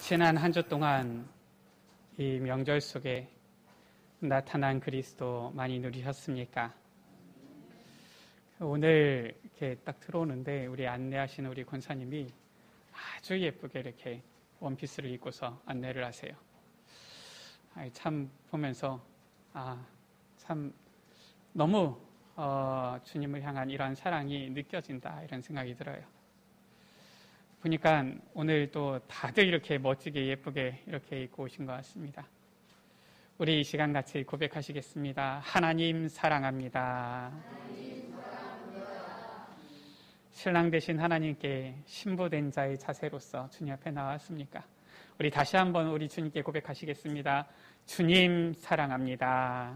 지난 한 주 동안 이 명절 속에 나타난 그리스도 많이 누리셨습니까? 오늘 이렇게 딱 들어오는데 우리 안내하시는 우리 권사님이 아주 예쁘게 이렇게 원피스를 입고서 안내를 하세요. 참 보면서 참 너무 주님을 향한 이런 사랑이 느껴진다 이런 생각이 들어요. 보니까 오늘 또 다들 이렇게 멋지게 예쁘게 이렇게 입고 오신 것 같습니다. 우리 이 시간 같이 고백하시겠습니다. 하나님 사랑합니다. 신랑 되신 하나님께 신부된 자의 자세로서 주님 앞에 나왔습니까? 우리 다시 한번 우리 주님께 고백하시겠습니다. 주님 사랑합니다.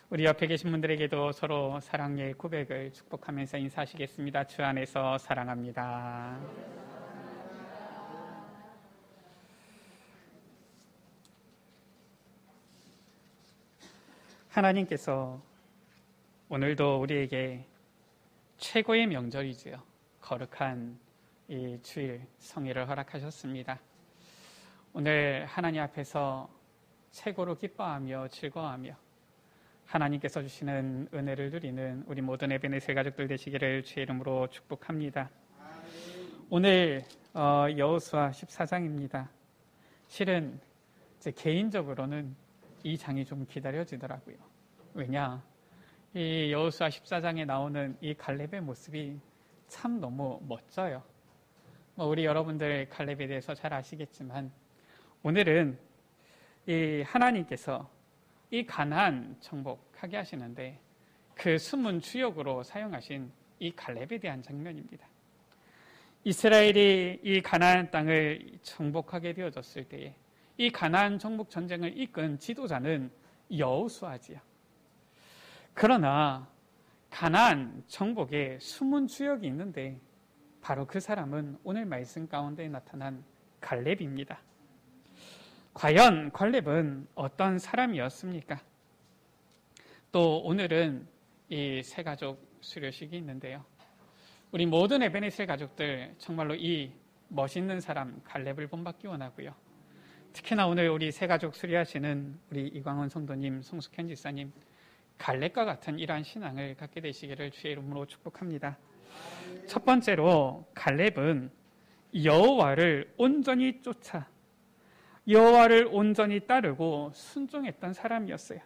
우리 옆에 계신 분들에게도 서로 사랑의 고백을 축복하면서 인사하시겠습니다. 주 안에서 사랑합니다. 하나님께서 오늘도 우리에게 최고의 명절이지요. 거룩한 이 주일 성회를 허락하셨습니다. 오늘 하나님 앞에서 최고로 기뻐하며 즐거워하며 하나님께서 주시는 은혜를 누리는 우리 모든 에베네셀 가족들 되시기를 주의 이름으로 축복합니다. 오늘 여호수아 14장입니다. 실은 제 개인적으로는 이 장이 좀 기다려지더라고요. 왜냐? 이 여호수아 14장에 나오는 이 갈렙의 모습이 참 너무 멋져요. 우리 여러분들 갈렙에 대해서 잘 아시겠지만 오늘은 이 하나님께서 이 가나안 정복하게 하시는데 그 숨은 주역으로 사용하신 이 갈렙에 대한 장면입니다. 이스라엘이 이 가나안 땅을 정복하게 되어졌을 때에 이 가나안 정복 전쟁을 이끈 지도자는 여호수아지요. 그러나 가나안 정복에 숨은 주역이 있는데 바로 그 사람은 오늘 말씀 가운데 나타난 갈렙입니다. 과연 갈렙은 어떤 사람이었습니까? 또 오늘은 이 세 가족 수료식이 있는데요. 우리 모든 에베네셀 가족들 정말로 이 멋있는 사람 갈렙을 본받기 원하고요. 특히나 오늘 우리 세 가족 수료하시는 우리 이광원 성도님, 송숙현 지사님 갈렙과 같은 이러한 신앙을 갖게 되시기를 주의 이름으로 축복합니다. 첫 번째로 갈렙은 여호와를 온전히 쫓아 여호와를 온전히 따르고 순종했던 사람이었어요.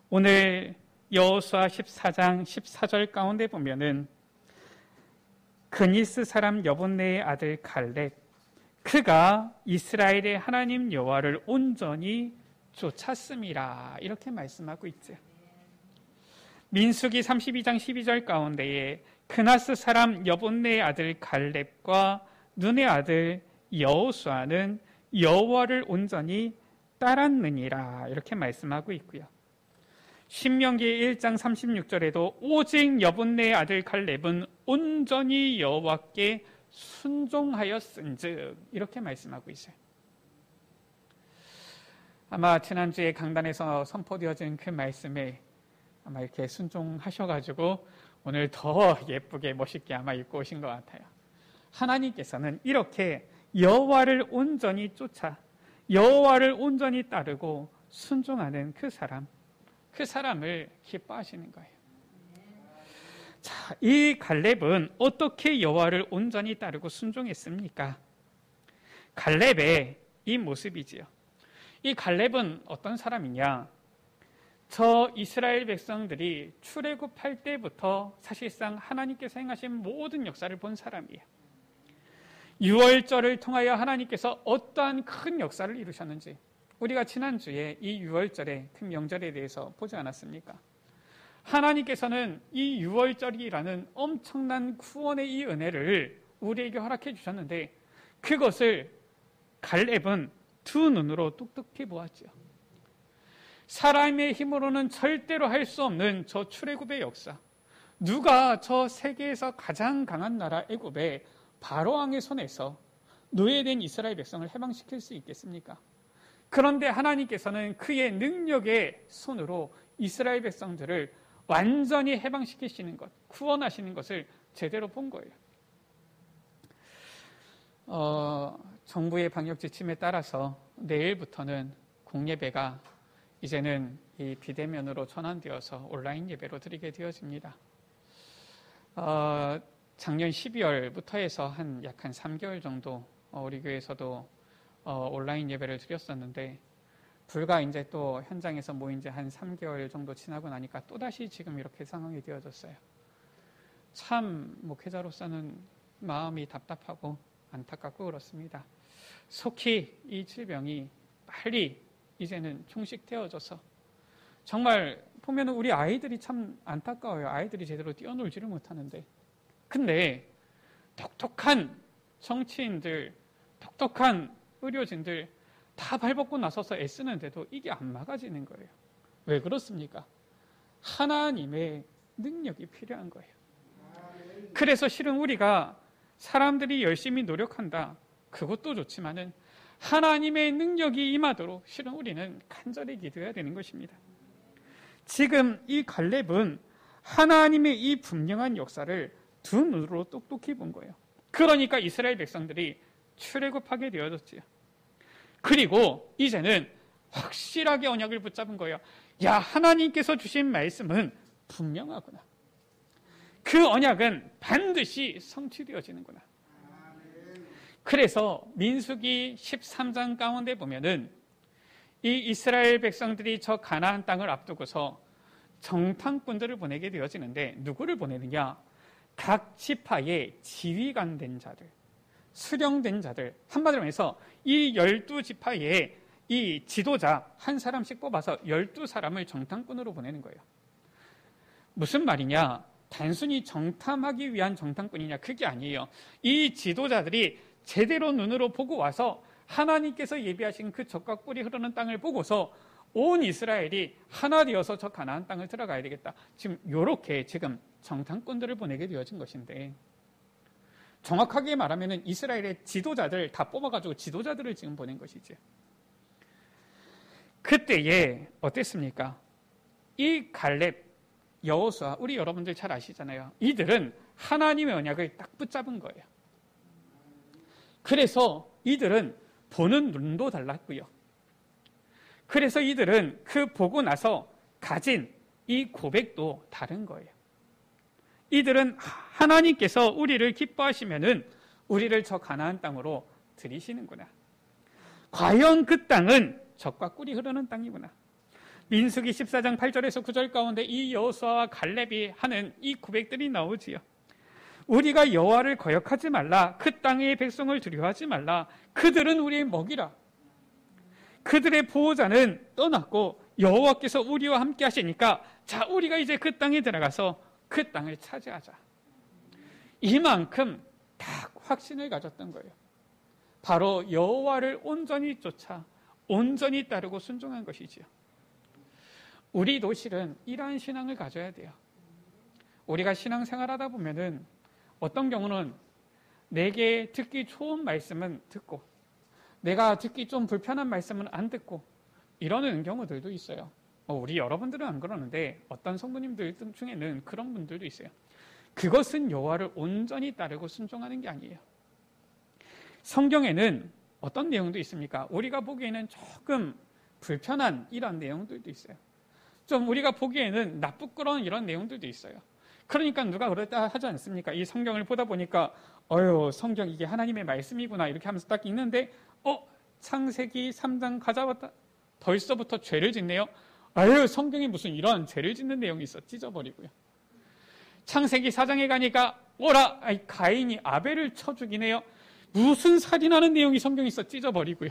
오늘 여호수아 14장 14절 가운데 보면은 그니스 사람 여본네의 아들 갈렙 그가 이스라엘의 하나님 여호와를 온전히 쫓았음이라 이렇게 말씀하고 있죠. 민수기 32장 12절 가운데에 그나스 사람 여본네의 아들 갈렙과 눈의 아들 여호수아는 여호와를 온전히 따랐느니라 이렇게 말씀하고 있고요. 신명기 1장 36절에도 오직 여분네의 아들 갈렙은 온전히 여호와께 순종하였은즉 이렇게 말씀하고 있어요. 아마 지난주에 강단에서 선포되어진 그 말씀에 아마 이렇게 순종하셔가지고 오늘 더 예쁘게 멋있게 아마 입고 오신 것 같아요. 하나님께서는 이렇게 여호와를 온전히 쫓아 여호와를 온전히 따르고 순종하는 그 사람을 기뻐하시는 거예요. 자, 이 갈렙은 어떻게 여호와를 온전히 따르고 순종했습니까? 갈렙의 이 모습이지요. 이 갈렙은 어떤 사람이냐? 저 이스라엘 백성들이 출애굽할 때부터 사실상 하나님께서 행하신 모든 역사를 본 사람이에요. 유월절을 통하여 하나님께서 어떠한 큰 역사를 이루셨는지 우리가 지난주에 이 유월절의 그 명절에 대해서 보지 않았습니까? 하나님께서는 이 유월절이라는 엄청난 구원의 이 은혜를 우리에게 허락해 주셨는데 그것을 갈렙은 두 눈으로 똑똑히 보았지요. 사람의 힘으로는 절대로 할 수 없는 저 출애굽의 역사, 누가 저 세계에서 가장 강한 나라 애굽에 바로왕의 손에서 노예된 이스라엘 백성을 해방시킬 수 있겠습니까? 그런데 하나님께서는 그의 능력의 손으로 이스라엘 백성들을 완전히 해방시키시는 것, 구원하시는 것을 제대로 본 거예요. 정부의 방역 지침에 따라서 내일부터는 공예배가 이제는 이 비대면으로 전환되어서 온라인 예배로 드리게 되어집니다. 작년 12월부터 해서 약 한 3개월 정도 우리 교회에서도 온라인 예배를 드렸었는데 불과 이제 또 현장에서 모인 지 한 3개월 정도 지나고 나니까 또다시 지금 이렇게 상황이 되어졌어요. 참 목회자로서는 마음이 답답하고 안타깝고 그렇습니다. 속히 이 질병이 빨리 이제는 종식되어져서 정말 보면 우리 아이들이 참 안타까워요. 아이들이 제대로 뛰어놀지를 못하는데. 근데 똑똑한 정치인들, 똑똑한 의료진들 다 발벗고 나서서 애쓰는데도 이게 안 막아지는 거예요. 왜 그렇습니까? 하나님의 능력이 필요한 거예요. 그래서 실은 우리가 사람들이 열심히 노력한다. 그것도 좋지만은 하나님의 능력이 임하도록 실은 우리는 간절히 기도해야 되는 것입니다. 지금 이 갈렙은 하나님의 이 분명한 역사를 두 눈으로 똑똑히 본 거예요. 그러니까 이스라엘 백성들이 출애굽하게 되어졌지요. 그리고 이제는 확실하게 언약을 붙잡은 거예요. 야, 하나님께서 주신 말씀은 분명하구나. 그 언약은 반드시 성취되어지는구나. 그래서 민수기 13장 가운데 보면은 이 이스라엘 백성들이 저 가나안 땅을 앞두고서 정탐꾼들을 보내게 되어지는데 누구를 보내느냐? 각 지파의 지휘관 된 자들, 수령된 자들, 한마디로 해서 이 12지파의 이 지도자 한 사람씩 뽑아서 12사람을 정탐꾼으로 보내는 거예요. 무슨 말이냐? 단순히 정탐하기 위한 정탐꾼이냐? 그게 아니에요. 이 지도자들이 제대로 눈으로 보고 와서 하나님께서 예비하신 그 젖과 꿀이 흐르는 땅을 보고서 온 이스라엘이 하나 되어서 저 가나안 땅을 들어가야 되겠다. 지금 이렇게 지금 정탐꾼들을 보내게 되어진 것인데 정확하게 말하면 이스라엘의 지도자들 다 뽑아가지고 지도자들을 지금 보낸 것이지. 그때에 어땠습니까? 이 갈렙, 여호수아, 우리 여러분들 잘 아시잖아요. 이들은 하나님의 언약을 딱 붙잡은 거예요. 그래서 이들은 보는 눈도 달랐고요. 그래서 이들은 그 보고 나서 가진 이 고백도 다른 거예요. 이들은 하나님께서 우리를 기뻐하시면은 우리를 저 가나안 땅으로 들이시는구나. 과연 그 땅은 젖과 꿀이 흐르는 땅이구나. 민수기 14장 8절에서 9절 가운데 이 여호수아와 갈렙이 하는 이 고백들이 나오지요. 우리가 여호와를 거역하지 말라. 그 땅의 백성을 두려워하지 말라. 그들은 우리의 먹이라. 그들의 보호자는 떠났고 여호와께서 우리와 함께 하시니까 자, 우리가 이제 그 땅에 들어가서 그 땅을 차지하자. 이만큼 딱 확신을 가졌던 거예요. 바로 여호와를 온전히 쫓아 온전히 따르고 순종한 것이지요. 우리도 실은 이러한 신앙을 가져야 돼요. 우리가 신앙생활하다 보면은 어떤 경우는 내게 듣기 좋은 말씀은 듣고 내가 듣기 좀 불편한 말씀은 안 듣고 이러는 경우들도 있어요. 우리 여러분들은 안 그러는데 어떤 성도님들 중에는 그런 분들도 있어요. 그것은 여호와를 온전히 따르고 순종하는 게 아니에요. 성경에는 어떤 내용도 있습니까? 우리가 보기에는 조금 불편한 이런 내용들도 있어요. 좀 우리가 보기에는 나쁘끄러운 이런 내용들도 있어요. 그러니까 누가 그랬다 하지 않습니까? 이 성경을 보다 보니까 성경 이게 하나님의 말씀이구나 이렇게 하면서 딱 읽는데 창세기 3장 가자마자 벌써부터 죄를 짓네요. 성경이 무슨 이런 죄를 짓는 내용이 있어. 찢어버리고요. 창세기 4장에 가니까 가인이 아벨을 쳐 죽이네요. 무슨 살인하는 내용이 성경에 있어. 찢어버리고요.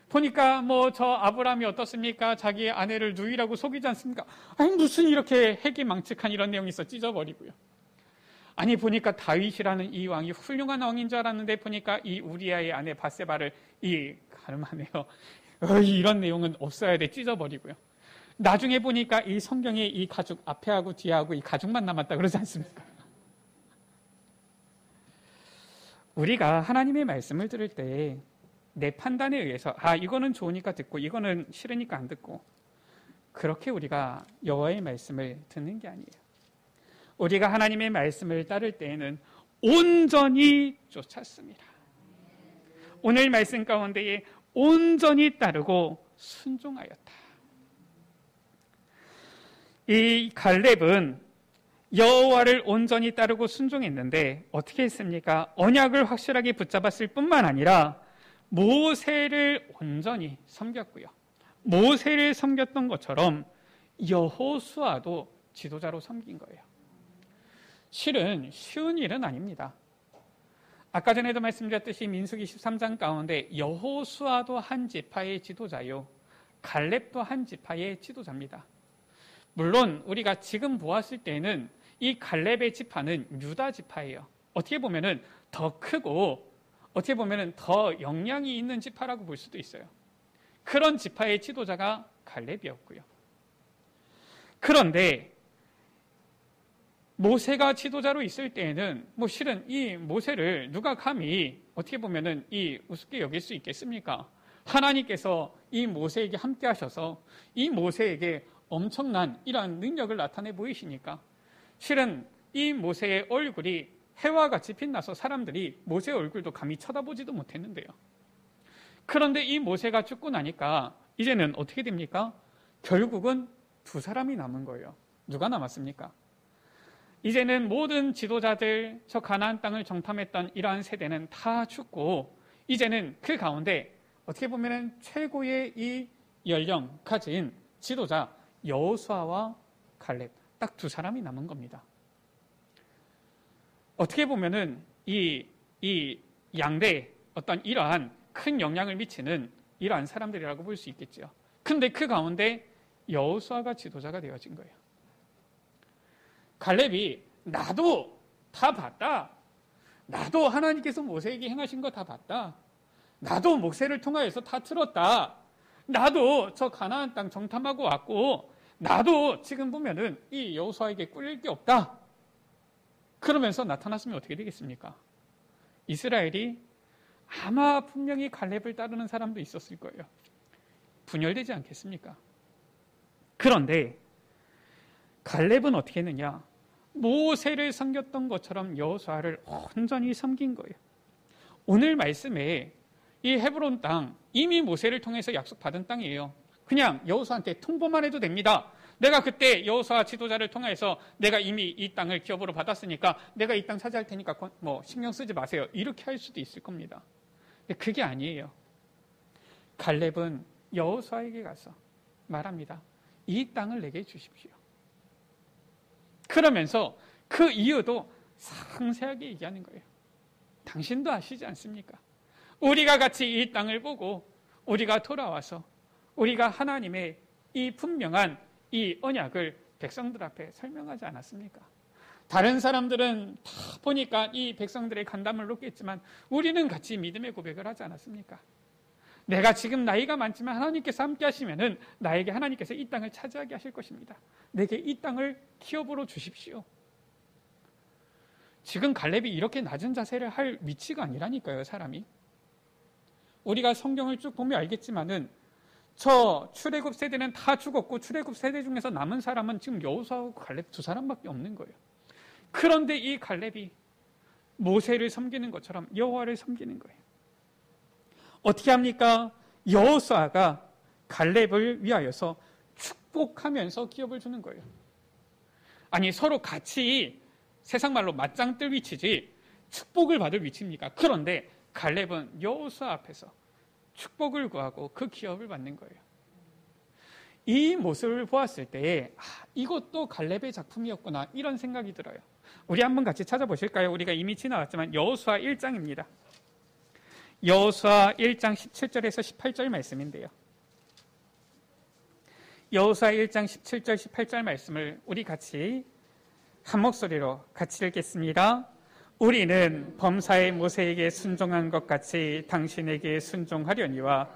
보니까 저 아브라함이 어떻습니까? 자기 아내를 누이라고 속이지 않습니까? 무슨 이렇게 해기망측한 이런 내용이 있어. 찢어버리고요. 아니 보니까 다윗이라는 이 왕이 훌륭한 왕인 줄 알았는데 보니까 이 우리아의 아내 바세바를 가늠하네요. 이런 내용은 없어야 돼. 찢어버리고요. 나중에 보니까 이 성경에 이 가죽 앞에하고 뒤에하고 이 가죽만 남았다 그러지 않습니까? 우리가 하나님의 말씀을 들을 때 내 판단에 의해서 이거는 좋으니까 듣고 이거는 싫으니까 안 듣고 그렇게 우리가 여호와의 말씀을 듣는 게 아니에요. 우리가 하나님의 말씀을 따를 때에는 온전히 쫓았습니다. 오늘 말씀 가운데에 온전히 따르고 순종하였다. 이 갈렙은 여호와를 온전히 따르고 순종했는데 어떻게 했습니까? 언약을 확실하게 붙잡았을 뿐만 아니라 모세를 온전히 섬겼고요. 모세를 섬겼던 것처럼 여호수아도 지도자로 섬긴 거예요. 실은 쉬운 일은 아닙니다. 아까 전에도 말씀드렸듯이 민수기 13장 가운데 여호수아도 한 지파의 지도자요, 갈렙도 한 지파의 지도자입니다. 물론 우리가 지금 보았을 때는 이 갈렙의 지파는 유다 지파예요. 어떻게 보면은 더 크고 어떻게 보면은 더 영향이 있는 지파라고 볼 수도 있어요. 그런 지파의 지도자가 갈렙이었고요. 그런데 모세가 지도자로 있을 때에는 실은 이 모세를 누가 감히 어떻게 보면은 이 우습게 여길 수 있겠습니까? 하나님께서 이 모세에게 함께 하셔서 이 모세에게 엄청난 이러한 능력을 나타내 보이시니까 실은 이 모세의 얼굴이 해와 같이 빛나서 사람들이 모세의 얼굴도 감히 쳐다보지도 못했는데요. 그런데 이 모세가 죽고 나니까 이제는 어떻게 됩니까? 결국은 두 사람이 남은 거예요. 누가 남았습니까? 이제는 모든 지도자들, 저 가나안 땅을 정탐했던 이러한 세대는 다 죽고 이제는 그 가운데 어떻게 보면 최고의 이 연령 가진 지도자 여호수아와 갈렙, 딱 두 사람이 남은 겁니다. 어떻게 보면은 이 양대 어떤 이러한 큰 영향을 미치는 이러한 사람들이라고 볼 수 있겠죠. 근데 그 가운데 여호수아가 지도자가 되어진 거예요. 갈렙이 나도 다 봤다. 나도 하나님께서 모세에게 행하신 거 다 봤다. 나도 모세를 통하여서 다 들었다. 나도 저 가나안 땅 정탐하고 왔고 나도 지금 보면은 이 여호수아에게 꿀릴 게 없다. 그러면서 나타났으면 어떻게 되겠습니까? 이스라엘이 아마 분명히 갈렙을 따르는 사람도 있었을 거예요. 분열되지 않겠습니까? 그런데 갈렙은 어떻게 했느냐? 모세를 섬겼던 것처럼 여호수아를 온전히 섬긴 거예요. 오늘 말씀에 이 헤브론 땅 이미 모세를 통해서 약속받은 땅이에요. 그냥 여호수아한테 통보만 해도 됩니다. 내가 그때 여호수아 지도자를 통해서 내가 이미 이 땅을 기업으로 받았으니까 내가 이 땅 차지할 테니까 신경 쓰지 마세요. 이렇게 할 수도 있을 겁니다. 근데 그게 아니에요. 갈렙은 여호수아에게 가서 말합니다. 이 땅을 내게 주십시오. 그러면서 그 이유도 상세하게 얘기하는 거예요. 당신도 아시지 않습니까? 우리가 같이 이 땅을 보고 우리가 돌아와서 우리가 하나님의 이 분명한 이 언약을 백성들 앞에 설명하지 않았습니까? 다른 사람들은 다 보니까 이 백성들의 간담을 놓겠지만 우리는 같이 믿음의 고백을 하지 않았습니까? 내가 지금 나이가 많지만 하나님께서 함께 하시면은 나에게 하나님께서 이 땅을 차지하게 하실 것입니다. 내게 이 땅을 기업으로 주십시오. 지금 갈렙이 이렇게 낮은 자세를 할 위치가 아니라니까요, 사람이. 우리가 성경을 쭉 보면 알겠지만은 저 출애굽 세대는 다 죽었고 출애굽 세대 중에서 남은 사람은 지금 여호수아하고 갈렙 두 사람밖에 없는 거예요. 그런데 이 갈렙이 모세를 섬기는 것처럼 여호와를 섬기는 거예요. 어떻게 합니까? 여호수아가 갈렙을 위하여서 축복하면서 기업을 주는 거예요. 아니 서로 같이 세상 말로 맞짱 뜰 위치지 축복을 받을 위치입니까? 그런데 갈렙은 여호수아 앞에서 축복을 구하고 그 기업을 받는 거예요. 이 모습을 보았을 때 이것도 갈렙의 작품이었구나 이런 생각이 들어요. 우리 한번 같이 찾아보실까요? 우리가 이미 지나왔지만 여호수아 1장입니다. 여호수아 1장 17절에서 18절 말씀인데요. 여호수아 1장 17절 18절 말씀을 우리 같이 한 목소리로 같이 읽겠습니다. 우리는 범사의 모세에게 순종한 것 같이 당신에게 순종하려니와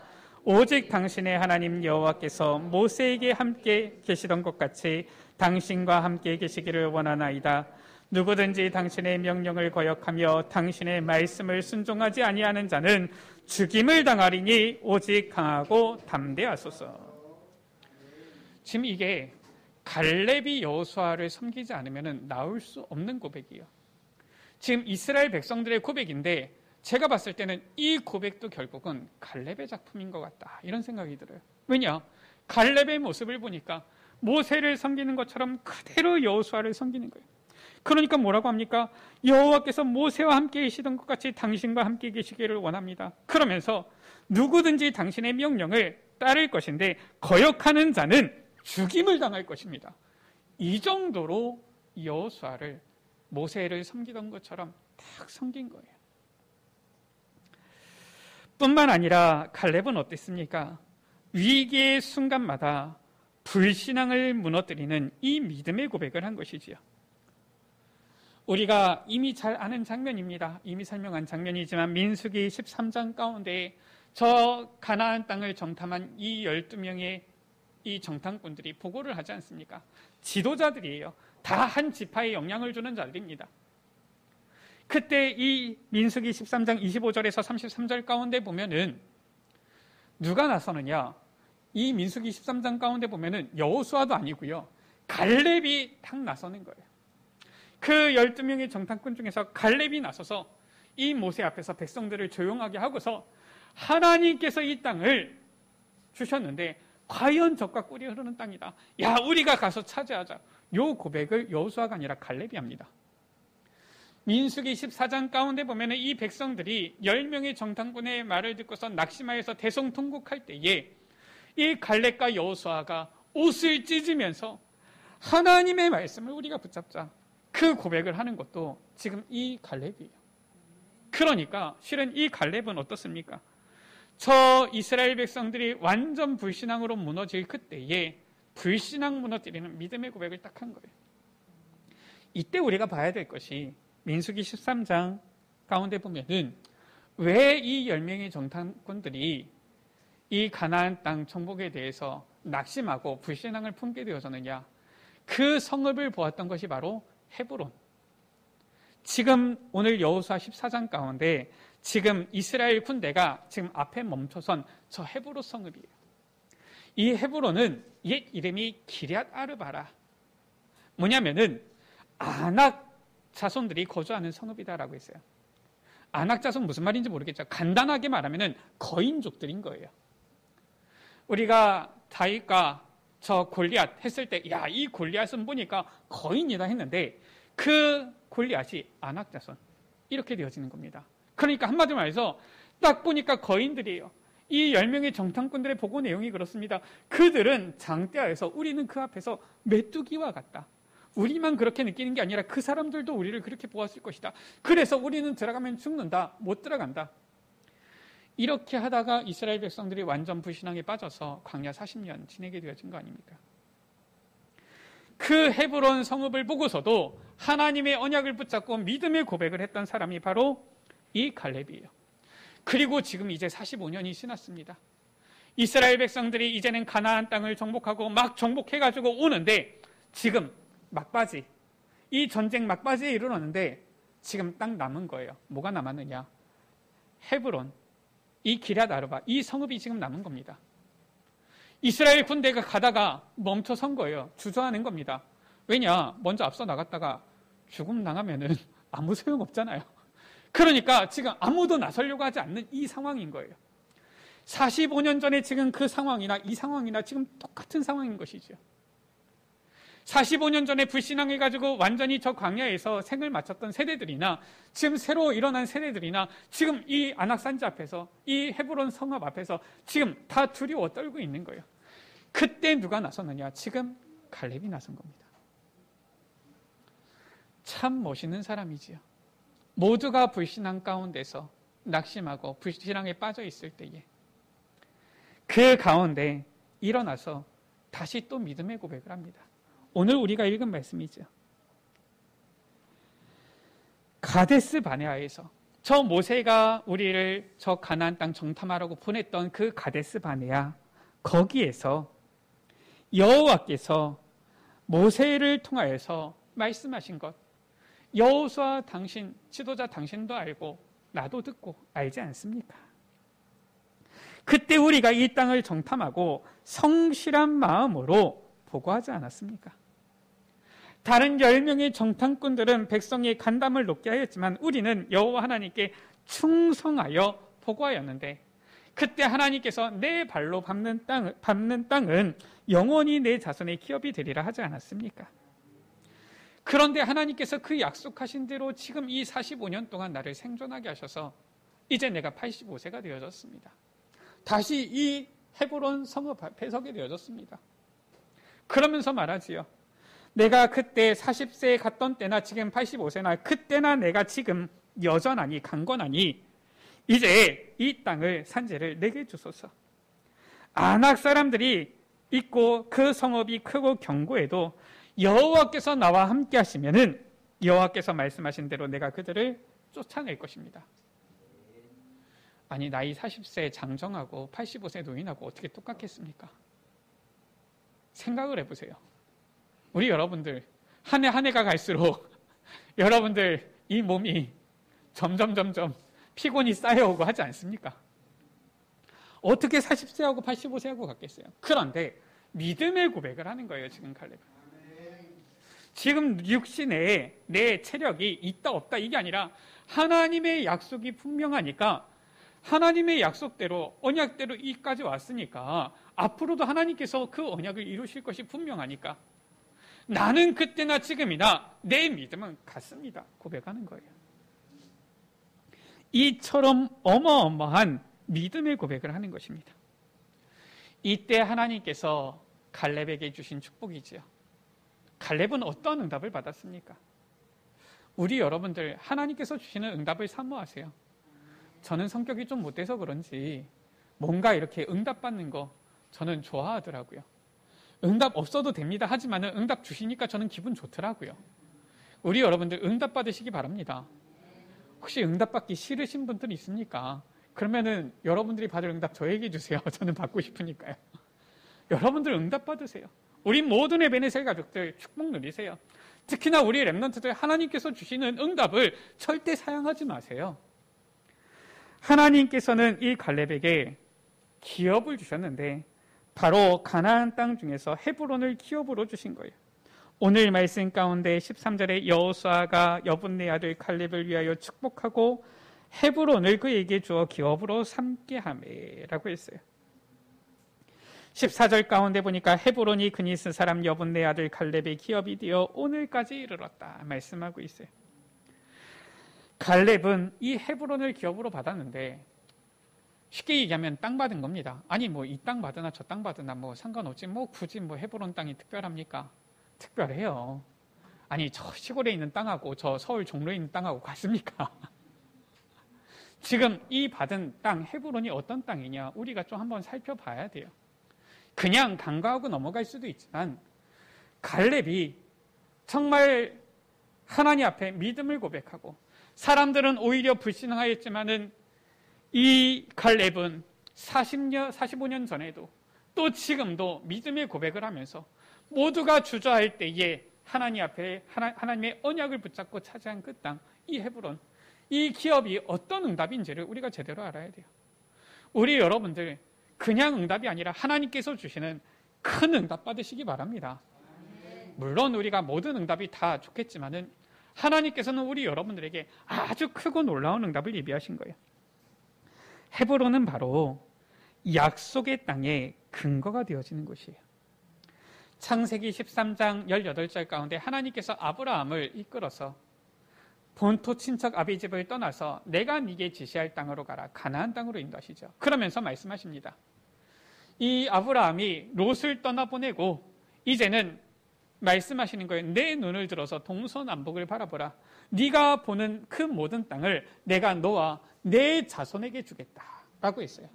오직 당신의 하나님 여호와께서 모세에게 함께 계시던 것 같이 당신과 함께 계시기를 원하나이다. 누구든지 당신의 명령을 거역하며 당신의 말씀을 순종하지 아니하는 자는 죽임을 당하리니 오직 강하고 담대하소서. 지금 이게 갈렙이 여호수아를 섬기지 않으면 나올 수 없는 고백이에요. 지금 이스라엘 백성들의 고백인데 제가 봤을 때는 이 고백도 결국은 갈렙의 작품인 것 같다, 이런 생각이 들어요. 왜냐? 갈렙의 모습을 보니까 모세를 섬기는 것처럼 그대로 여호수아를 섬기는 거예요. 그러니까 뭐라고 합니까? 여호와께서 모세와 함께 계시던 것 같이 당신과 함께 계시기를 원합니다. 그러면서 누구든지 당신의 명령을 따를 것인데 거역하는 자는 죽임을 당할 것입니다. 이 정도로 여호수아를 모세를 섬기던 것처럼 딱 섬긴 거예요. 뿐만 아니라 갈렙은 어땠습니까? 위기의 순간마다 불신앙을 무너뜨리는 이 믿음의 고백을 한 것이지요. 우리가 이미 잘 아는 장면입니다. 이미 설명한 장면이지만 민수기 13장 가운데 저 가나안 땅을 정탐한 이 12명의 이 정탐꾼들이 보고를 하지 않습니까? 지도자들이에요. 다 한 지파에 영향을 주는 자들입니다. 그때 이 민수기 13장 25절에서 33절 가운데 보면은 누가 나서느냐? 이 민수기 13장 가운데 보면은 여호수아도 아니고요, 갈렙이 딱 나서는 거예요. 그 12명의 정탐꾼 중에서 갈렙이 나서서 이 모세 앞에서 백성들을 조용하게 하고서 하나님께서 이 땅을 주셨는데 과연 적과 꿀이 흐르는 땅이다, 야 우리가 가서 차지하자, 요 고백을 여호수아가 아니라 갈렙이 합니다. 민수기 14장 가운데 보면 이 백성들이 10명의 정탐꾼의 말을 듣고서 낙심하여서 대성통곡할 때에 이 갈렙과 여호수아가 옷을 찢으면서 하나님의 말씀을 우리가 붙잡자, 그 고백을 하는 것도 지금 이 갈렙이에요. 그러니까 실은 이 갈렙은 어떻습니까? 저 이스라엘 백성들이 완전 불신앙으로 무너질 그때에 불신앙 무너뜨리는 믿음의 고백을 딱 한 거예요. 이때 우리가 봐야 될 것이 민수기 13장 가운데 보면은 왜 이 10명의 정탐꾼들이 이 가나안 땅 정복에 대해서 낙심하고 불신앙을 품게 되어졌느냐? 그 성읍을 보았던 것이 바로 헤브론. 지금 오늘 여호수아 14장 가운데 지금 이스라엘 군대가 지금 앞에 멈춰선 저 헤브론 성읍이에요. 이 헤브론은 옛 이름이 기럇 아르바라. 뭐냐면은 아낙 자손들이 거주하는 성읍이다라고 했어요. 아낙 자손 무슨 말인지 모르겠죠. 간단하게 말하면은 거인족들인 거예요. 우리가 다윗과 저 골리앗 했을 때, 야, 이 골리앗은 보니까 거인이다 했는데 그 골리앗이 아낙 자손, 이렇게 되어지는 겁니다. 그러니까 한마디로 말해서 딱 보니까 거인들이에요. 이 10명의 정탐꾼들의 보고 내용이 그렇습니다. 그들은 장대하여서 우리는 그 앞에서 메뚜기와 같다. 우리만 그렇게 느끼는 게 아니라 그 사람들도 우리를 그렇게 보았을 것이다. 그래서 우리는 들어가면 죽는다. 못 들어간다. 이렇게 하다가 이스라엘 백성들이 완전 불신앙에 빠져서 광야 40년 지내게 되어진 거 아닙니까? 그 헤브론 성읍을 보고서도 하나님의 언약을 붙잡고 믿음의 고백을 했던 사람이 바로 이 갈렙이에요. 그리고 지금 이제 45년이 지났습니다. 이스라엘 백성들이 이제는 가나안 땅을 정복하고 막 정복해가지고 오는데 지금 막바지, 이 전쟁 막바지에 이르렀는데 지금 딱 남은 거예요. 뭐가 남았느냐? 헤브론, 이 기럇 아르바, 이 성읍이 지금 남은 겁니다. 이스라엘 군대가 가다가 멈춰선 거예요. 주저하는 겁니다. 왜냐? 먼저 앞서 나갔다가 죽음 당하면은 아무 소용 없잖아요. 그러니까 지금 아무도 나서려고 하지 않는 이 상황인 거예요. 45년 전에 지금 그 상황이나 이 상황이나 지금 똑같은 상황인 것이죠. 45년 전에 불신앙해가지고 완전히 저 광야에서 생을 마쳤던 세대들이나 지금 새로 일어난 세대들이나 지금 이 아낙산지 앞에서, 이 헤브론 성읍 앞에서 지금 다 두려워 떨고 있는 거예요. 그때 누가 나섰느냐? 지금 갈렙이 나선 겁니다. 참 멋있는 사람이지요. 모두가 불신앙 가운데서 낙심하고 불신앙에 빠져 있을 때에 그 가운데 일어나서 다시 또 믿음의 고백을 합니다. 오늘 우리가 읽은 말씀이죠. 가데스 바네아에서 저 모세가 우리를 저 가나안 땅 정탐하라고 보냈던 그 가데스 바네아, 거기에서 여호와께서 모세를 통하여서 말씀하신 것, 여호수아 당신, 지도자 당신도 알고 나도 듣고 알지 않습니까? 그때 우리가 이 땅을 정탐하고 성실한 마음으로 보고하지 않았습니까? 다른 10명의 정탐꾼들은 백성의 간담을 높게 하였지만 우리는 여호와 하나님께 충성하여 보고하였는데 그때 하나님께서 내 발로 밟는 땅은 영원히 내 자손의 기업이 되리라 하지 않았습니까? 그런데 하나님께서 그 약속하신 대로 지금 이 45년 동안 나를 생존하게 하셔서 이제 내가 85세가 되어졌습니다. 다시 이 헤브론 성읍 앞에 서게 되어졌습니다. 그러면서 말하지요. 내가 그때 40세에 갔던 때나 지금 85세나 그때나 내가 지금 여전하니 강건하니 이제 이 땅을 산지를 내게 주소서. 아낙 사람들이 있고 그 성읍이 크고 견고해도 여호와께서 나와 함께 하시면은 여호와께서 말씀하신 대로 내가 그들을 쫓아낼 것입니다. 아니 나이 40세 장정하고 85세 노인하고 어떻게 똑같겠습니까? 생각을 해보세요. 우리 여러분들 한 해 한 해가 갈수록 여러분들 이 몸이 점점 피곤이 쌓여오고 하지 않습니까? 어떻게 40세하고 85세하고 같겠어요? 그런데 믿음의 고백을 하는 거예요. 지금 칼렙은. 지금 육신에 내 체력이 있다 없다 이게 아니라 하나님의 약속이 분명하니까 하나님의 약속대로 언약대로 이까지 왔으니까 앞으로도 하나님께서 그 언약을 이루실 것이 분명하니까 나는 그때나 지금이나 내 믿음은 같습니다. 고백하는 거예요. 이처럼 어마어마한 믿음의 고백을 하는 것입니다. 이때 하나님께서 갈렙에게 주신 축복이지요. 갈렙은 어떤 응답을 받았습니까? 우리 여러분들 하나님께서 주시는 응답을 사모하세요. 저는 성격이 좀 못돼서 그런지 뭔가 이렇게 응답받는 거 저는 좋아하더라고요. 응답 없어도 됩니다. 하지만 응답 주시니까 저는 기분 좋더라고요. 우리 여러분들 응답 받으시기 바랍니다. 혹시 응답 받기 싫으신 분들이 있습니까? 그러면은 여러분들이 받을 응답 저에게 주세요. 저는 받고 싶으니까요. 여러분들 응답 받으세요. 우리 모든 에베네셀 가족들 축복 누리세요. 특히나 우리 렘넌트들 하나님께서 주시는 응답을 절대 사양하지 마세요. 하나님께서는 이 갈렙에게 기업을 주셨는데 바로 가나안 땅 중에서 헤브론을 기업으로 주신 거예요. 오늘 말씀 가운데 13절에 여호수아가 여분네 아들 갈렙을 위하여 축복하고 헤브론을 그에게 주어 기업으로 삼게 하매라고 했어요. 14절 가운데 보니까 헤브론이 그니스 사람 여분네 아들 갈렙의 기업이 되어 오늘까지 이르렀다 말씀하고 있어요. 갈렙은 이 헤브론을 기업으로 받았는데 쉽게 얘기하면 땅 받은 겁니다. 아니 뭐 이 땅 받으나 저 땅 받으나 뭐 상관없지 뭐 굳이 뭐 헤브론 땅이 특별합니까? 특별해요. 아니 저 시골에 있는 땅하고 저 서울 종로에 있는 땅하고 같습니까? 지금 이 받은 땅 헤브론이 어떤 땅이냐 우리가 좀 한번 살펴봐야 돼요. 그냥 간과하고 넘어갈 수도 있지만 갈렙이 정말 하나님 앞에 믿음을 고백하고 사람들은 오히려 불신하였지만은 이 갈렙은 45년 전에도 또 지금도 믿음의 고백을 하면서 모두가 주저할 때에 하나님 앞에 하나님의 언약을 붙잡고 차지한 그 땅, 이 헤브론, 이 기업이 어떤 응답인지를 우리가 제대로 알아야 돼요. 우리 여러분들 그냥 응답이 아니라 하나님께서 주시는 큰 응답 받으시기 바랍니다. 물론 우리가 모든 응답이 다 좋겠지만은 하나님께서는 우리 여러분들에게 아주 크고 놀라운 응답을 예비하신 거예요. 헤브론은 바로 약속의 땅의 근거가 되어지는 곳이에요. 창세기 13장 18절 가운데 하나님께서 아브라함을 이끌어서 본토 친척 아비집을 떠나서 내가 네게 지시할 땅으로 가라 가나안 땅으로 인도하시죠. 그러면서 말씀하십니다. 이 아브라함이 롯을 떠나보내고 이제는 말씀하시는 거예요. 내 눈을 들어서 동서남북을 바라보라. 네가 보는 그 모든 땅을 내가 너와 내 자손에게 주겠다라고 했어요.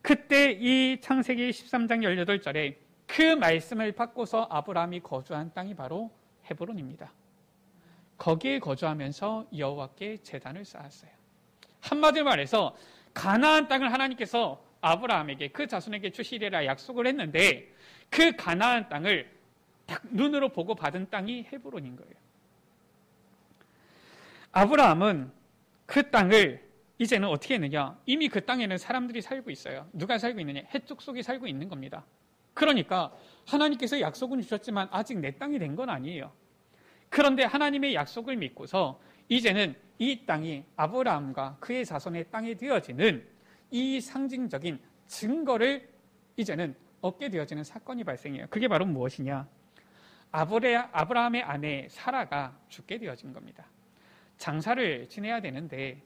그때 이 창세기 13장 18절에 그 말씀을 받고서 아브라함이 거주한 땅이 바로 헤브론입니다. 거기에 거주하면서 여호와께 제단을 쌓았어요. 한마디로 말해서 가나안 땅을 하나님께서 아브라함에게 그 자손에게 주시리라 약속을 했는데 그 가나안 땅을 딱 눈으로 보고 받은 땅이 헤브론인 거예요. 아브라함은 그 땅을 이제는 어떻게 했느냐? 이미 그 땅에는 사람들이 살고 있어요. 누가 살고 있느냐? 해족 속에 살고 있는 겁니다. 그러니까 하나님께서 약속은 주셨지만 아직 내 땅이 된 건 아니에요. 그런데 하나님의 약속을 믿고서 이제는 이 땅이 아브라함과 그의 자손의 땅이 되어지는 이 상징적인 증거를 이제는 얻게 되어지는 사건이 발생해요. 그게 바로 무엇이냐? 아브라함의 아내 사라가 죽게 되어진 겁니다. 장사를 지내야 되는데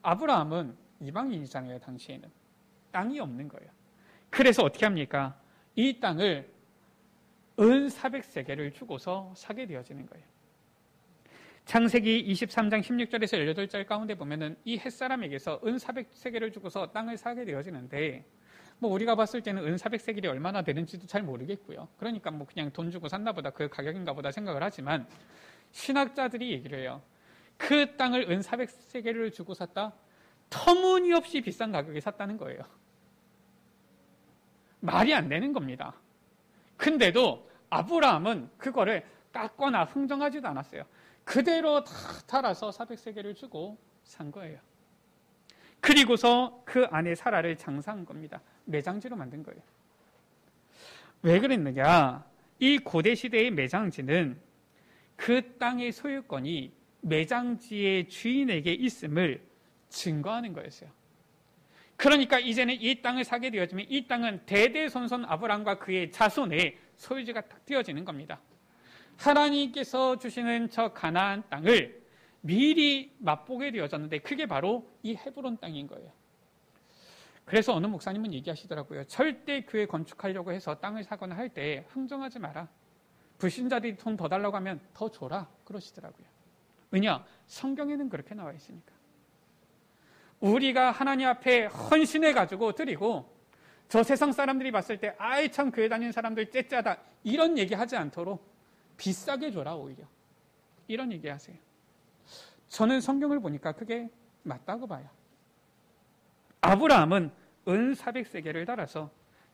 아브라함은 이방인이잖아요. 당시에는 땅이 없는 거예요. 그래서 어떻게 합니까? 이 땅을 은 400세겔을 주고서 사게 되어지는 거예요. 창세기 23장 16절에서 18절 가운데 보면은 이 햇사람에게서 은 400세겔을 주고서 땅을 사게 되어지는데, 뭐 우리가 봤을 때는 은 400세겔이 얼마나 되는지도 잘 모르겠고요. 그러니까 뭐 그냥 돈 주고 샀나 보다, 그 가격인가 보다 생각을 하지만, 신학자들이 얘기를 해요. 그 땅을 은 400세겔을 주고 샀다? 터무니없이 비싼 가격에 샀다는 거예요. 말이 안 되는 겁니다. 근데도 아브라함은 그거를 깎거나 흥정하지도 않았어요. 그대로 다 달아서 400세겔을 주고 산 거예요. 그리고서 그 아내 사라를 장사한 겁니다. 매장지로 만든 거예요. 왜 그랬느냐? 이 고대 시대의 매장지는 그 땅의 소유권이 매장지의 주인에게 있음을 증거하는 거였어요. 그러니까 이제는 이 땅을 사게 되어지면 이 땅은 대대손손 아브라함과 그의 자손의 소유지가 딱 되어지는 겁니다. 하나님께서 주시는 저 가나안 땅을 미리 맛보게 되어졌는데 그게 바로 이 헤브론 땅인 거예요. 그래서 어느 목사님은 얘기하시더라고요. 절대 교회 건축하려고 해서 땅을 사거나 할 때 흥정하지 마라. 불신자들이 돈 더 달라고 하면 더 줘라. 그러시더라고요. 왜냐? 성경에는 그렇게 나와 있으니까. 우리가 하나님 앞에 헌신해가지고 드리고 저 세상 사람들이 봤을 때 아이 참 교회 다니는 사람들 째짜다 이런 얘기하지 않도록 비싸게 줘라 오히려. 이런 얘기하세요. 저는 성경을 보니까 그게 맞다고 봐요. 아브라함은 은 400세겔을 달아서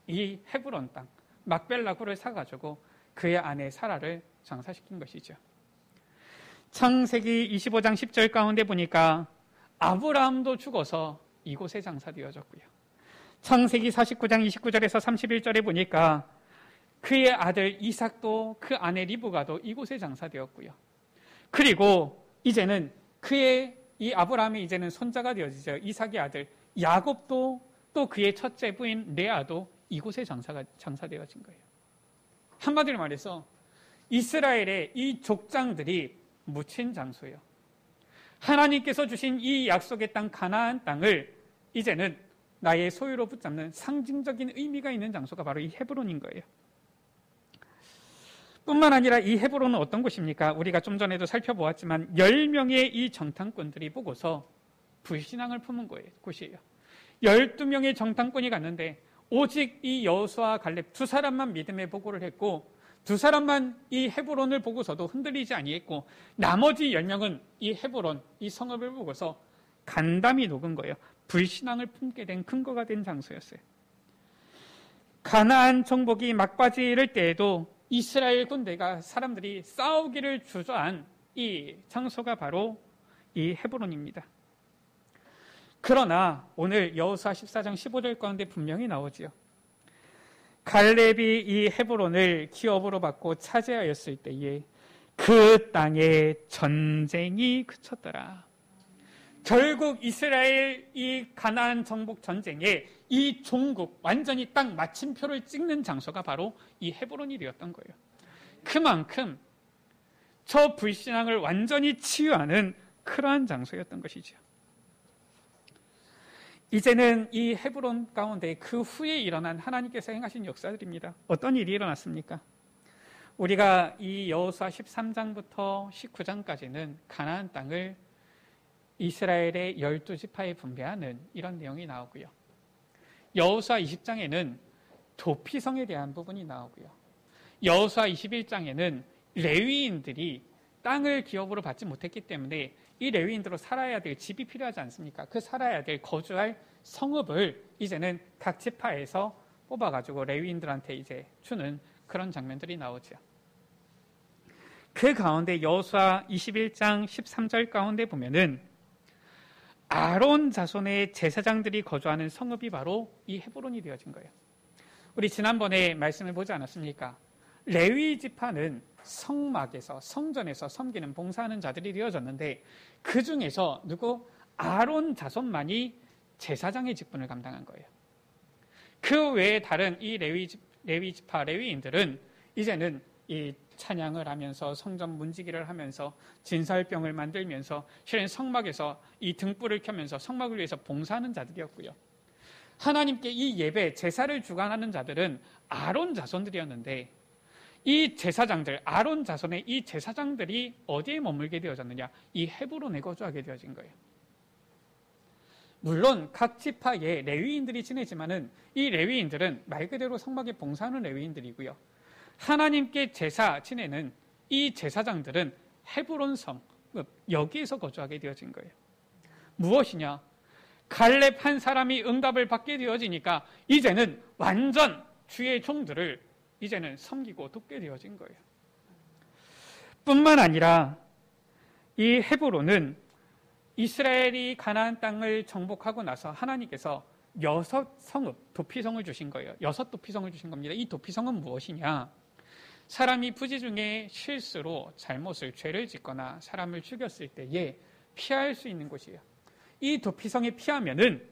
이 헤브론 땅 막벨라구를 사가지고 그의 아내 사라를 장사시킨 것이죠. 창세기 25장 10절 가운데 보니까 아브라함도 죽어서 이곳에 장사되어졌고요. 창세기 49장 29절에서 31절에 보니까 그의 아들 이삭도 그 아내 리브가도 이곳에 장사되었고요. 그리고 이제는 그의 이 아브라함이 이제는 손자가 되어지죠. 이삭의 아들 야곱도 또 그의 첫째 부인 레아도 이곳에 장사되어진 거예요. 한마디로 말해서 이스라엘의 이 족장들이 묻힌 장소예요. 하나님께서 주신 이 약속의 땅 가나안 땅을 이제는 나의 소유로 붙잡는 상징적인 의미가 있는 장소가 바로 이 헤브론인 거예요. 뿐만 아니라 이 헤브론은 어떤 곳입니까? 우리가 좀 전에도 살펴보았지만 10명의 이 정탐꾼들이 보고서 불신앙을 품은 곳이에요. 12명의 정탐꾼이 갔는데 오직 이 여호수아와 갈렙 두 사람만 믿음의 보고를 했고 두 사람만 이 헤브론을 보고서도 흔들리지 아니했고 나머지 10명은 이 헤브론, 이 성읍을 보고서 간담이 녹은 거예요. 불신앙을 품게 된 근거가 된 장소였어요. 가나안 정복이 막바지 이를 때에도 이스라엘 군대가 사람들이 싸우기를 주저한 이 장소가 바로 이 헤브론입니다. 그러나 오늘 여호수아 14장 15절 가운데 분명히 나오지요. 갈렙이 이 헤브론을 기업으로 받고 차지하였을 때에 그 땅에 전쟁이 그쳤더라. 결국 이스라엘 이 가나안 정복 전쟁에 이 종국 완전히 딱 마침표를 찍는 장소가 바로 이 헤브론이 되었던 거예요. 그만큼 저 불신앙을 완전히 치유하는 그러한 장소였던 것이죠. 이제는 이 헤브론 가운데 그 후에 일어난 하나님께서 행하신 역사들입니다. 어떤 일이 일어났습니까? 우리가 이 여호수아 13장부터 19장까지는 가나안 땅을 이스라엘의 12지파에 분배하는 이런 내용이 나오고요. 여호수아 20장에는 도피성에 대한 부분이 나오고요. 여호수아 21장에는 레위인들이 땅을 기업으로 받지 못했기 때문에 이 레위인들로 살아야 될 집이 필요하지 않습니까? 그 살아야 될 거주할 성읍을 이제는 각 지파에서 뽑아가지고 레위인들한테 이제 주는 그런 장면들이 나오죠. 그 가운데 여호수아 21장 13절 가운데 보면은 아론 자손의 제사장들이 거주하는 성읍이 바로 이 헤브론이 되어진 거예요. 우리 지난번에 말씀을 보지 않았습니까? 레위 지파는 성막에서 성전에서 섬기는 봉사하는 자들이 되어졌는데 그 중에서 누구? 아론 자손만이 제사장의 직분을 감당한 거예요. 그 외에 다른 이 레위 지파 레위인들은 이제는 이 찬양을 하면서 성전 문지기를 하면서 진설병을 만들면서 실은 성막에서 이 등불을 켜면서 성막을 위해서 봉사하는 자들이었고요. 하나님께 이 예배 제사를 주관하는 자들은 아론 자손들이었는데 이 제사장들 아론 자손의 이 제사장들이 어디에 머물게 되어졌느냐? 이 헤브론에 거주하게 되어진 거예요. 물론 각 지파의 레위인들이 지내지만은 이 레위인들은 말 그대로 성막에 봉사하는 레위인들이고요. 하나님께 제사 지내는 이 제사장들은 헤브론 성 여기에서 거주하게 되어진 거예요. 무엇이냐? 갈렙 한 사람이 응답을 받게 되어지니까 이제는 완전 주의 종들을 이제는 섬기고 돕게 되어진 거예요. 뿐만 아니라 이 헤브론은 이스라엘이 가나안 땅을 정복하고 나서 하나님께서 6 성읍 도피성을 주신 거예요. 6 도피성을 주신 겁니다. 이 도피성은 무엇이냐? 사람이 부지 중에 실수로 잘못을 죄를 짓거나 사람을 죽였을 때에 피할 수 있는 곳이에요. 이 도피성에 피하면은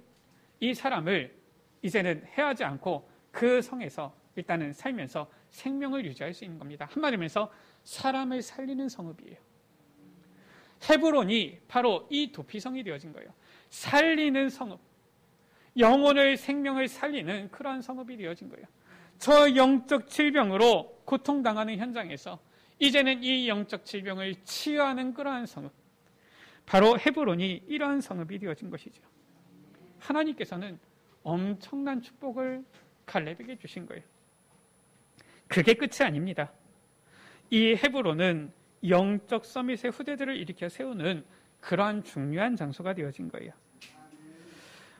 이 사람을 이제는 해하지 않고 그 성에서 일단은 살면서 생명을 유지할 수 있는 겁니다. 한마디로 해서 사람을 살리는 성읍이에요. 헤브론이 바로 이 도피성이 되어진 거예요. 살리는 성읍, 영혼을 생명을 살리는 그러한 성읍이 되어진 거예요. 저 영적 질병으로 고통당하는 현장에서 이제는 이 영적 질병을 치유하는 그러한 성읍, 바로 헤브론이 이러한 성읍이 되어진 것이죠. 하나님께서는 엄청난 축복을 갈렙에게 주신 거예요. 그게 끝이 아닙니다. 이 헤브론은 영적 서밋의 후대들을 일으켜 세우는 그러한 중요한 장소가 되어진 거예요.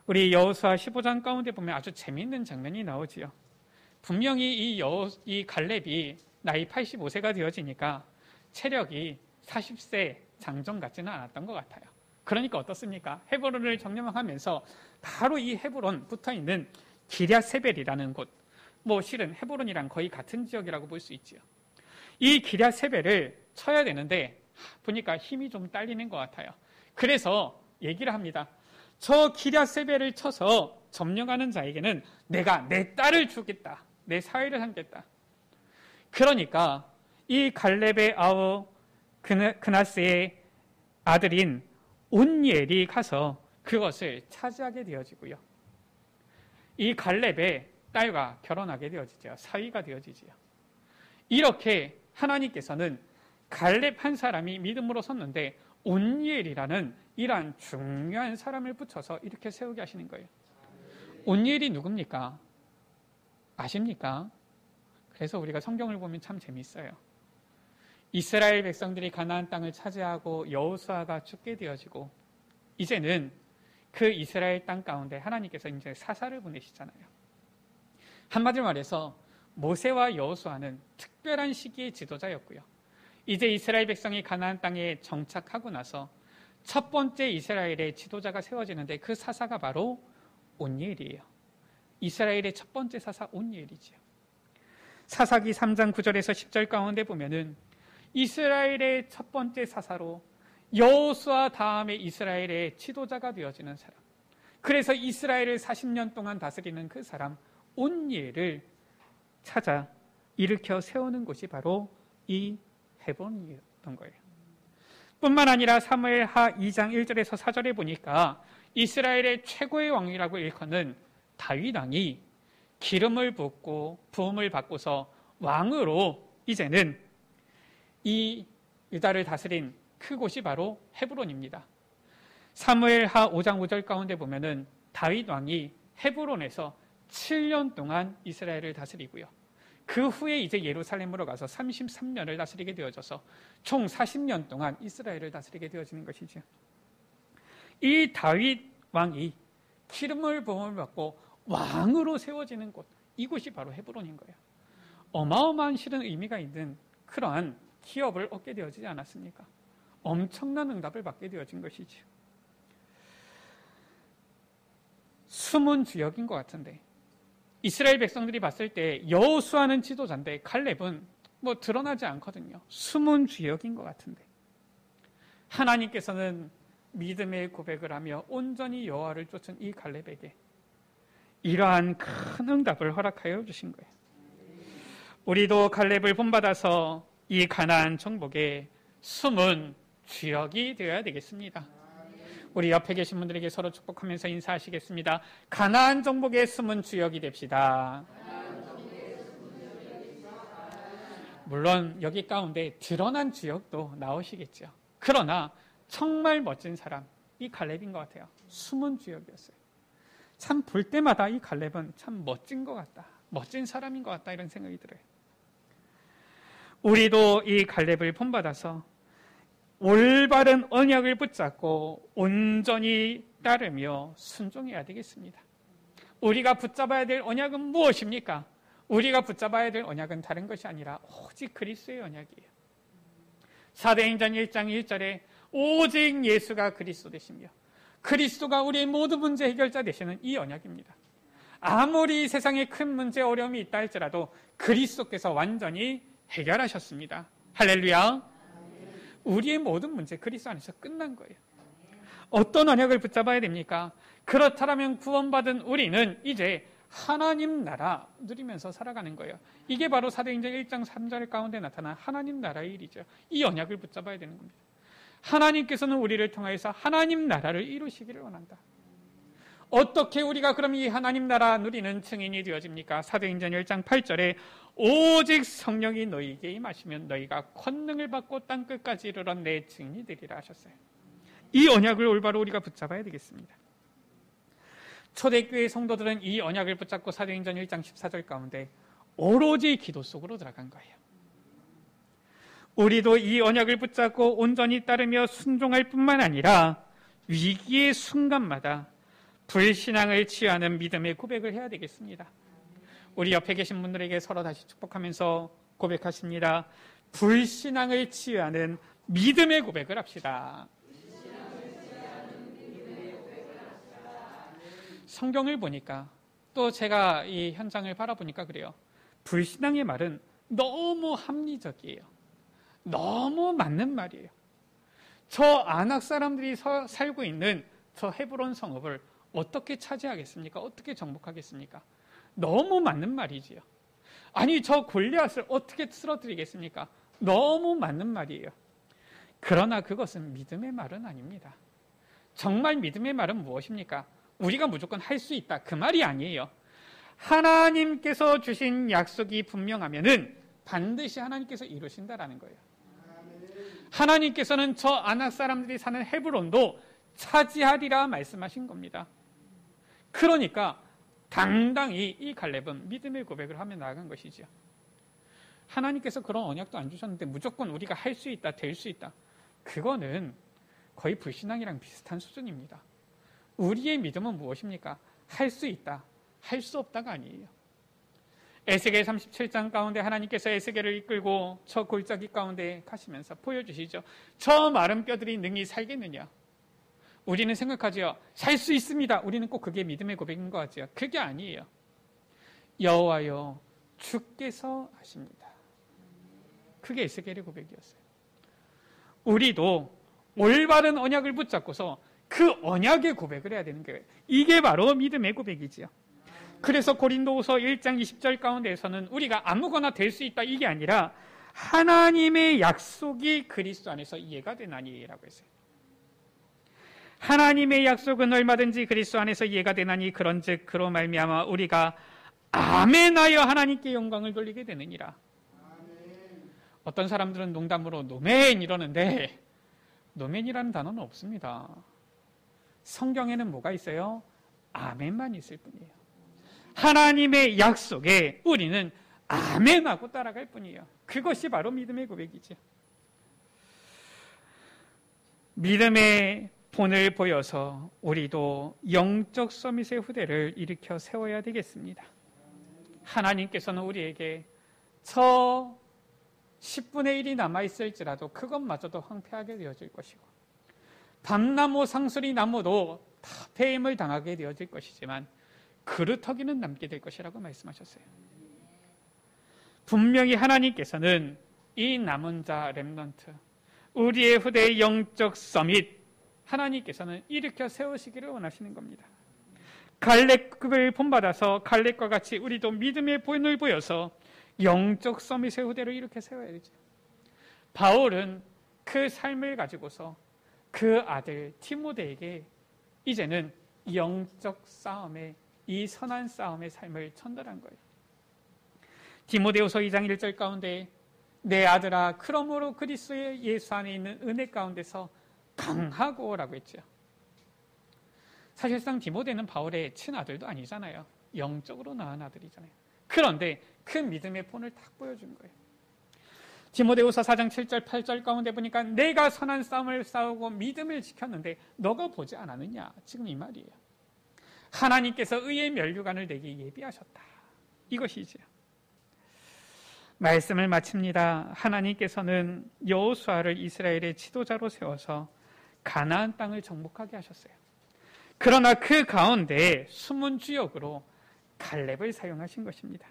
우리 여호수아 15장 가운데 보면 아주 재미있는 장면이 나오지요. 분명히 이 갈렙이 나이 85세가 되어지니까 체력이 40세 장정 같지는 않았던 것 같아요. 그러니까 어떻습니까? 헤브론을 점령하면서 바로 이 헤브론 붙어있는 기랴세벨이라는 곳, 실은 헤브론이랑 거의 같은 지역이라고 볼 수 있지요. 이 기랴세벨을 쳐야 되는데 보니까 힘이 좀 딸리는 것 같아요. 그래서 얘기를 합니다. 저 기랴세벨을 쳐서 점령하는 자에게는 내가 내 딸을 주겠다. 내 사위를 삼겠다. 그러니까 이 갈렙의 아우 그나스의 아들인 온니엘이 가서 그것을 차지하게 되어지고요. 이 갈렙의 딸과 결혼하게 되어지죠. 사위가 되어지지요. 이렇게 하나님께서는 갈렙 한 사람이 믿음으로 섰는데 온니엘이라는 이러한 중요한 사람을 붙여서 이렇게 세우게 하시는 거예요. 온니엘이 누굽니까? 아십니까? 그래서 우리가 성경을 보면 참 재미있어요. 이스라엘 백성들이 가나안 땅을 차지하고 여호수아가 죽게 되어지고 이제는 그 이스라엘 땅 가운데 하나님께서 이제 사사를 보내시잖아요. 한마디로 말해서 모세와 여호수아는 특별한 시기의 지도자였고요. 이제 이스라엘 백성이 가나안 땅에 정착하고 나서 첫 번째 이스라엘의 지도자가 세워지는데 그 사사가 바로 온니엘이에요. 이스라엘의 첫 번째 사사 온니엘이지요. 사사기 3장 9절에서 10절 가운데 보면은 이스라엘의 첫 번째 사사로 여호수아 다음에 이스라엘의 지도자가 되어지는 사람, 그래서 이스라엘을 40년 동안 다스리는 그 사람 온니엘을 찾아 일으켜 세우는 곳이 바로 이 헤브론이었던 거예요. 뿐만 아니라 사무엘하 2장 1절에서 4절에 보니까 이스라엘의 최고의 왕이라고 일컫는 다윗 왕이 기름을 붓고 부음을 받고서 왕으로 이제는 이 유다를 다스린 그곳이 바로 헤브론입니다. 사무엘하 5장 5절 가운데 보면은 다윗 왕이 헤브론에서 7년 동안 이스라엘을 다스리고요. 그 후에 이제 예루살렘으로 가서 33년을 다스리게 되어져서 총 40년 동안 이스라엘을 다스리게 되어지는 것이죠. 이 다윗 왕이 기름을 부음을 받고 왕으로 세워지는 곳, 이곳이 바로 헤브론인 거예요. 어마어마한 실은 의미가 있는 그러한 기업을 얻게 되어지지 않았습니까? 엄청난 응답을 받게 되어진 것이죠. 숨은 주역인 것 같은데 이스라엘 백성들이 봤을 때 여호수아는 지도자인데 갈렙은 뭐 드러나지 않거든요. 숨은 주역인 것 같은데 하나님께서는 믿음의 고백을 하며 온전히 여호와를 쫓은 이 갈렙에게 이러한 큰 응답을 허락하여 주신 거예요. 우리도 갈렙을 본받아서 이 가나안 정복의 숨은 주역이 되어야 되겠습니다. 우리 옆에 계신 분들에게 서로 축복하면서 인사하시겠습니다. 가나안 정복의 숨은 주역이 됩시다. 물론 여기 가운데 드러난 주역도 나오시겠죠. 그러나 정말 멋진 사람, 이 갈렙인 것 같아요. 숨은 주역이었어요. 참 볼 때마다 이 갈렙은 참 멋진 것 같다. 멋진 사람인 것 같다 이런 생각이 들어요. 우리도 이 갈렙을 본받아서 올바른 언약을 붙잡고 온전히 따르며 순종해야 되겠습니다. 우리가 붙잡아야 될 언약은 무엇입니까? 우리가 붙잡아야 될 언약은 다른 것이 아니라 오직 그리스도의 언약이에요. 사도행전 1장 1절에 오직 예수가 그리스도 되시며 그리스도가 우리의 모든 문제 해결자 되시는 이 언약입니다. 아무리 세상에 큰 문제 어려움이 있다 할지라도 그리스도께서 완전히 해결하셨습니다. 할렐루야. 우리의 모든 문제 그리스도 안에서 끝난 거예요. 어떤 언약을 붙잡아야 됩니까? 그렇다면 구원받은 우리는 이제 하나님 나라 누리면서 살아가는 거예요. 이게 바로 사도행전 1장 3절 가운데 나타난 하나님 나라의 일이죠. 이 언약을 붙잡아야 되는 겁니다. 하나님께서는 우리를 통하여서 하나님 나라를 이루시기를 원한다. 어떻게 우리가 그럼 이 하나님 나라 누리는 증인이 되어집니까? 사도행전 1장 8절에 오직 성령이 너희에게 임하시면 너희가 권능을 받고 땅끝까지 이르러 내 증인이 되리라 하셨어요. 이 언약을 올바로 우리가 붙잡아야 되겠습니다. 초대교회 성도들은 이 언약을 붙잡고 사도행전 1장 14절 가운데 오로지 기도 속으로 들어간 거예요. 우리도 이 언약을 붙잡고 온전히 따르며 순종할 뿐만 아니라 위기의 순간마다 불신앙을 취하는 믿음의 고백을 해야 되겠습니다. 우리 옆에 계신 분들에게 서로 다시 축복하면서 고백하십니다. 불신앙을 취하는 믿음의 고백을 합시다. 성경을 보니까 또 제가 이 현장을 바라보니까 그래요. 불신앙의 말은 너무 합리적이에요. 너무 맞는 말이에요. 저 안악 사람들이 살고 있는 저 헤브론 성읍을 어떻게 차지하겠습니까? 어떻게 정복하겠습니까? 너무 맞는 말이지요. 아니 저 골리앗을 어떻게 쓰러뜨리겠습니까? 너무 맞는 말이에요. 그러나 그것은 믿음의 말은 아닙니다. 정말 믿음의 말은 무엇입니까? 우리가 무조건 할 수 있다 그 말이 아니에요. 하나님께서 주신 약속이 분명하면은 반드시 하나님께서 이루신다라는 거예요. 하나님께서는 저 아낙 사람들이 사는 헤브론도 차지하리라 말씀하신 겁니다. 그러니까 당당히 이 갈렙은 믿음의 고백을 하며 나아간 것이죠. 하나님께서 그런 언약도 안 주셨는데 무조건 우리가 할 수 있다, 될 수 있다. 그거는 거의 불신앙이랑 비슷한 수준입니다. 우리의 믿음은 무엇입니까? 할 수 있다, 할 수 없다가 아니에요. 에스겔 37장 가운데 하나님께서 에스겔을 이끌고 저 골짜기 가운데 가시면서 보여주시죠. 저 마른 뼈들이 능히 살겠느냐? 우리는 생각하죠. 살 수 있습니다. 우리는 꼭 그게 믿음의 고백인 것 같죠. 그게 아니에요. 여호와여 주께서 하십니다. 그게 에스겔의 고백이었어요. 우리도 올바른 언약을 붙잡고서 그 언약의 고백을 해야 되는 거예요. 이게 바로 믿음의 고백이지요. 그래서 고린도후서 1장 20절 가운데에서는 우리가 아무거나 될 수 있다 이게 아니라 하나님의 약속이 그리스도 안에서 이해가 되나니라고 했어요. 하나님의 약속은 얼마든지 그리스도 안에서 이해가 되나니 그런즉 그로 말미암아 우리가 아멘하여 하나님께 영광을 돌리게 되느니라. 어떤 사람들은 농담으로 노멘 이러는데 노멘이라는 단어는 없습니다. 성경에는 뭐가 있어요? 아멘만 있을 뿐이에요. 하나님의 약속에 우리는 아멘하고 따라갈 뿐이에요. 그것이 바로 믿음의 고백이죠. 믿음의 본을 보여서 우리도 영적 서밋의 후대를 일으켜 세워야 되겠습니다. 하나님께서는 우리에게 저 10분의 1이 남아있을지라도 그것마저도 황폐하게 되어질 것이고 밤나무 상수리 나무도 다 폐임을 당하게 되어질 것이지만 그루터기는 남게 될 것이라고 말씀하셨어요. 분명히 하나님께서는 이 남은 자 렘넌트, 우리의 후대의 영적 서밋, 하나님께서는 일으켜 세우시기를 원하시는 겁니다. 갈렙을 본받아서 갈렙과 같이 우리도 믿음의 본을 보여서 영적 서밋의 후대를 일으켜 세워야 되죠. 바울은 그 삶을 가지고서 그 아들 디모데에게 이제는 영적 싸움의, 이 선한 싸움의 삶을 전달한 거예요. 디모데후서 2장 1절 가운데 내 아들아 그러므로 그리스도의 예수 안에 있는 은혜 가운데서 강하고 라고 했죠. 사실상 디모데는 바울의 친아들도 아니잖아요. 영적으로 낳은 아들이잖아요. 그런데 그 믿음의 본을 딱 보여준 거예요. 디모데후서 4장 7절 8절 가운데 보니까 내가 선한 싸움을 싸우고 믿음을 지켰는데 너가 보지 않았느냐, 지금 이 말이에요. 하나님께서 의의 면류관을 내게 예비하셨다, 이것이지요. 말씀을 마칩니다. 하나님께서는 여호수아를 이스라엘의 지도자로 세워서 가나안 땅을 정복하게 하셨어요. 그러나 그 가운데 숨은 주역으로 갈렙을 사용하신 것입니다.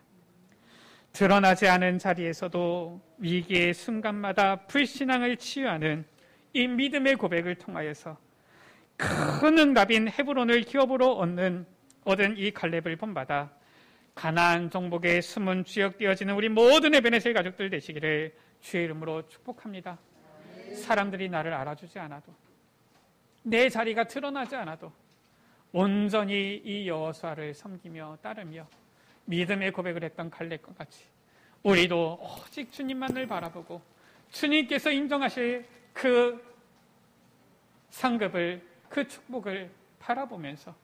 드러나지 않은 자리에서도 위기의 순간마다 불신앙을 치유하는 이 믿음의 고백을 통하여서 큰 응답인 헤브론을 기업으로 얻은 이 갈렙을 본받아 가나안 정복의 숨은 주역 되어지는 우리 모든 에베네셀 가족들 되시기를 주의 이름으로 축복합니다. 사람들이 나를 알아주지 않아도, 내 자리가 드러나지 않아도 온전히 이 여호수아를 섬기며 따르며 믿음의 고백을 했던 갈렙과 같이 우리도 오직 주님만을 바라보고 주님께서 인정하실 그 상급을, 그 축복을 바라보면서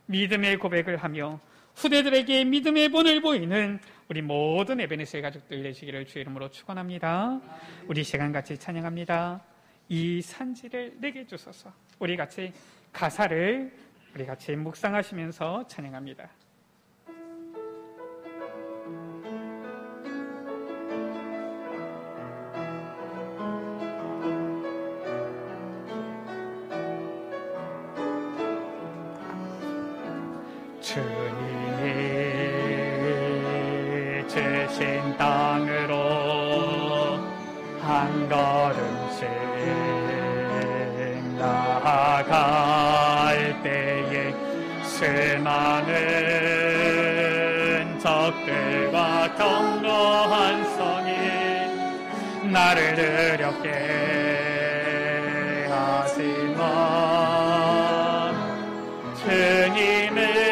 믿음의 고백을 하며 후대들에게 믿음의 본을 보이는 우리 모든 에베네셀 가족들 되시기를 주의 이름으로 축원합니다. 우리 시간 같이 찬양합니다. 이 산지를 내게 주소서. 우리 같이 가사를 우리 같이 묵상하시면서 찬양합니다. 주님이 주신 땅으로 한 걸음씩 나아갈 때에 수많은 적들과 경로한 선이 나를 두렵게 하지만 주님을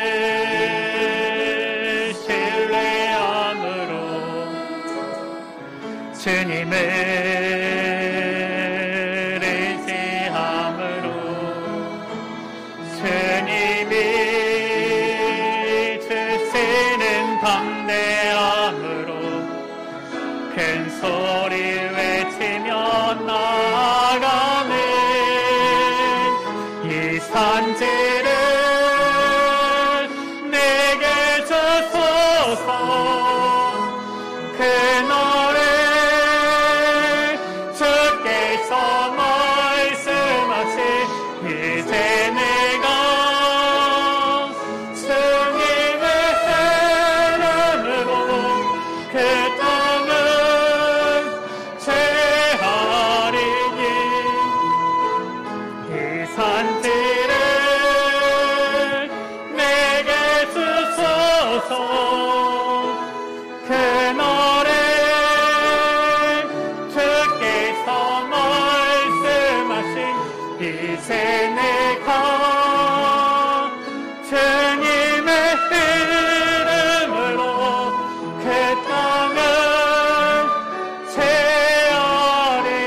신뢰함으로, 주님을 의지함으로, 주님이 주시는 담대함으로 큰 소리 외치며 나아가는 이 산지를 내게 주소서. 그날에 주께서 말씀하신 이제 내가 주님의 이름으로 그 땅을 제하리니 이 산지를 내게 주소서. 그날에 주께서 말씀하신 이제 내가 주님의 이름으로 그 땅을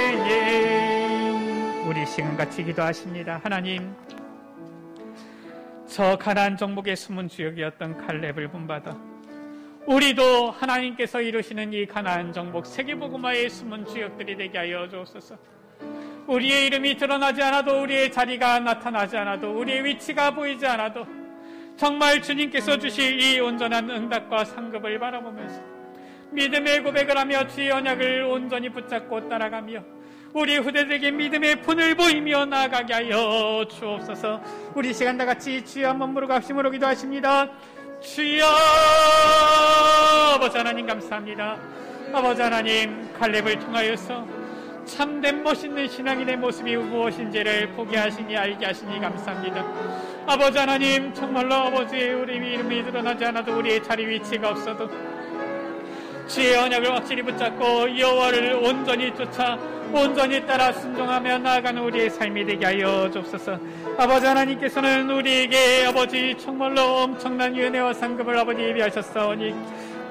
제하리니. 우리 시간 같이 기도하십니다. 하나님, 저 가나안 정복의 숨은 주역이었던 갈렙을 본받아 우리도 하나님께서 이루시는 이 가나안 정복 세계복음화의 숨은 주역들이 되게 하여 주옵소서. 우리의 이름이 드러나지 않아도, 우리의 자리가 나타나지 않아도, 우리의 위치가 보이지 않아도 정말 주님께서 주실 이 온전한 응답과 상급을 바라보면서 믿음의 고백을 하며 주의 언약을 온전히 붙잡고 따라가며 우리 후대들에게 믿음의 본을 보이며 나아가게 하여 주옵소서. 우리 시간 다 같이 주여 한번 부르고 합심으로 기도하십니다. 주여. 아버지 하나님 감사합니다. 아버지 하나님, 칼렙을 통하여서 참된 멋있는 신앙인의 모습이 무엇인지를 보게 하시니 알게 하시니 감사합니다. 아버지 하나님, 정말로 아버지, 우리 이름이 드러나지 않아도 우리의 자리 위치가 없어도 주의 언약을 확실히 붙잡고 여호와를 온전히 쫓아 온전히 따라 순종하며 나아가는 우리의 삶이 되게 하여 주옵소서. 아버지 하나님께서는 우리에게 아버지 정말로 엄청난 은혜와 상급을 아버지 예비하셨사오니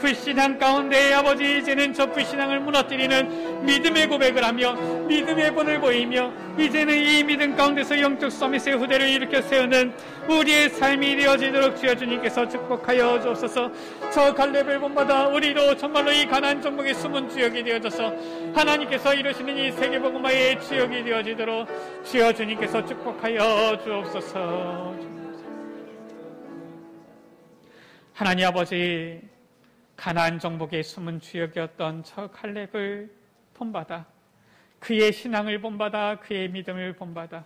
불신앙 가운데 아버지 이제는 저 불신앙을 무너뜨리는 믿음의 고백을 하며 믿음의 본을 보이며 이제는 이 믿음 가운데서 영적 서밋의 후대를 일으켜 세우는 우리의 삶이 되어지도록 주여 주님께서 축복하여 주옵소서. 저 갈렙을 본받아 우리도 정말로 이 가나안 정복의 숨은 주역이 되어져서 하나님께서 이루시는 이 세계복음화의 주역이 되어지도록 주여 주님께서 축복하여 주옵소서. 하나님 아버지, 가나안 정복의 숨은 주역이었던 저 갈렙을 본받아 그의 신앙을 본받아 그의 믿음을 본받아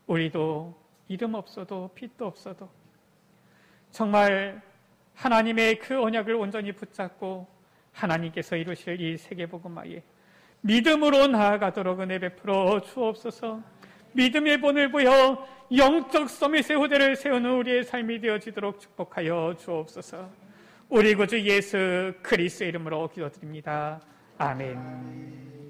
우리도 이름 없어도 빛도 없어도 정말 하나님의 그 언약을 온전히 붙잡고 하나님께서 이루실 이 세계복음화에 믿음으로 나아가도록 은혜 베풀어 주옵소서. 믿음의 본을 보여 영적 서밋의 후대를 세우는 우리의 삶이 되어지도록 축복하여 주옵소서. 우리 구주 예수 그리스도의 이름으로 기도드립니다. 아멘.